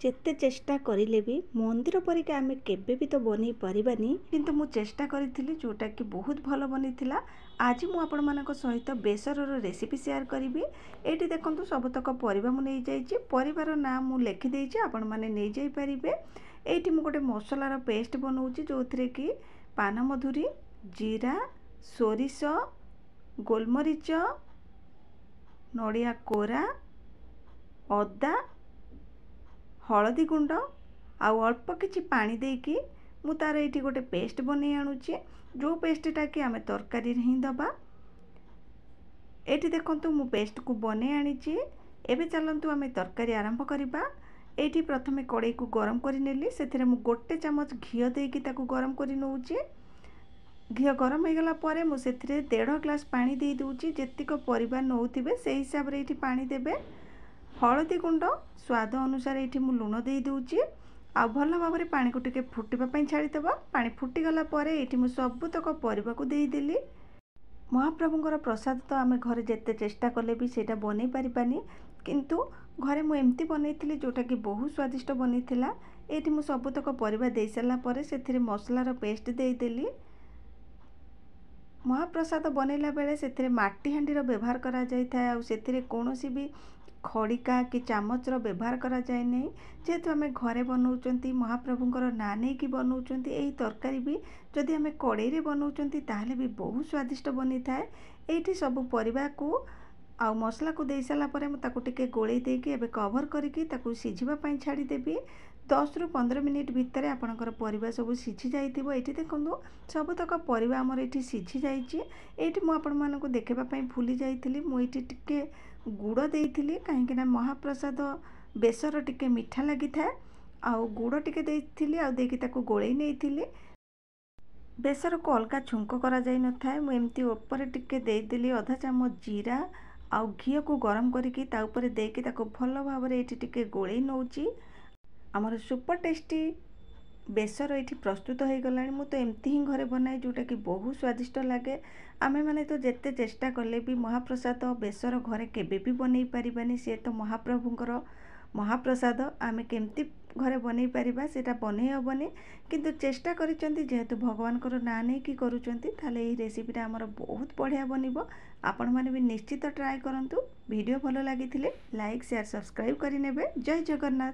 ଯେତେ ଚେଷ୍ଟା କରିଲେ ବି ମନ୍ଦିର ପରିକା ଆମେ କେବେ ବି ତ ବନେଇ ପାରିବାନି, କିନ୍ତୁ ମୁଁ ଚେଷ୍ଟା କରିଥିଲି ଯେଉଁଟାକି ବହୁତ ଭଲ ବନିଥିଲା। ଆଜି ମୁଁ ଆପଣମାନଙ୍କ ସହିତ ବେସରର ରେସିପି ସେୟାର କରିବି। ଏଇଠି ଦେଖନ୍ତୁ ସବୁତକ ପରିବା ମୁଁ ନେଇଯାଇଛି। ପରିବାର ନାଁ ମୁଁ ଲେଖିଦେଇଛି, ଆପଣମାନେ ନେଇଯାଇପାରିବେ। ଏଇଠି ମୁଁ ଗୋଟେ ମସଲାର ପେଷ୍ଟ ବନାଉଛି, ଯେଉଁଥିରେ କି ପାନମଧୁରୀ, ଜିରା, ସୋରିଷ, ଗୋଲମରିଚ, ନଡ଼ିଆ କୋରା, ଅଦା, हलदी गुंड आउ अल्प किछि पानी देकी मु तार एठी गोटे पेस्ट बनै आणुची, जो पेस्टटा कि आमे तरकारी रे ही दबा। एठी देखंतु मु पेस्ट को बनै आनिची। एबे चलंतु आमे तरकारी आरंभ करिबा। एठी प्रथमे कड़ाई को गरम करि नेली, सेथिरे मु गोटे चमच घियो देकी ताकू गरम करि नउची। घियो गरम हो गला परे मु सेथिरे 1.5 ग्लास पानी दे दूची। जेतिक परिबा नउथिबे सेही हिसाब रे एठी पानी देबे। हलदी गुंड स्वाद अनुसार ये मुझे लुण दे दूची। आ भल भाव में पानी को टिके फुटापी छाड़ीदेव। पानी फुटीगला ये मुझे सबुतक परिबा को देदेली। महाप्रभुंर प्रसाद तो आम घरे जिते चेष्टा कले भी सेटा बन पारिबानी, किंतु घरे मुझे एमती बनई जोटा कि बहुत स्वादिष्ट बनी। ये मुझे सबुतक परिबा दे सारापर से मसलार पेस्ट देदेली। महाप्रसाद बनैला बेले से माटी हांडीर व्यवहार करा जाय थाए। आ सेथिरे कोनोसी भी खड़िका कि चामचर व्यवहार करा जाए नहीं। जेहेतु आम घरे बनाऊँच महाप्रभुंर ना नहीं कि बनाऊँच, यही तरकारी भी जदि आम कड़ाई बनाऊँच ताहले भी बहुत स्वादिष्ट बनी थाए। ये सब परिबा को आउ मसला को दे सारापर मुझे गोले देकी एबे कवर करके सिझापी छाड़देवी। 10 ରୁ 15 मिनिट भितर आपणकर परिबा सब सिझी जाइथिबो। एठी देखंतु सबुतक परिबा हमर एठी सिझी जाइछि। एठी मु आपण मानको देखेबा पई भूली जाइथिली, मु एठी टिके गुड़ देइथिली काहेकि ना महाप्रसाद बेसर टिके मीठा लागि थाए। आउ गुड़ टिके देइथिली, आउ देकी ताकू गोळेई नेइथिली। बेसर को अलगा छुंक करा जाई न थाए। मु एमती ऊपर टिके देइदेली आधा चामच जीरा आउ घी को गरम करके ता ऊपर देकी ताकू भल भाव में एठी टिके गोळेई नउची। आमर सुपर टेस्टी बेसर ये प्रस्तुत हो गला। मु तो एमती ही घरे बनाए जोटा कि बहुत स्वादिष्ट लगे। आमे माने तो जेते चेष्टा कले भी महाप्रसाद बेसर घरे केबे भी बनई पारिबानी। से तो महाप्रभुंकर महाप्रसाद आमे केमती घरे बनई पारिबा सेटा बनई हबनी, किंतु चेष्टा करिसेंती जेहेतु भगवानकर ना नहीं कि करूचंती थाले एही रेसिपीटा हमर बहुत बढ़िया बनिबो। आपण माने भी निश्चित ट्राए करंतु। वीडियो भलो लागिथिले लाइक शेयर सब्सक्राइब करि नेबे। जय जगन्नाथ।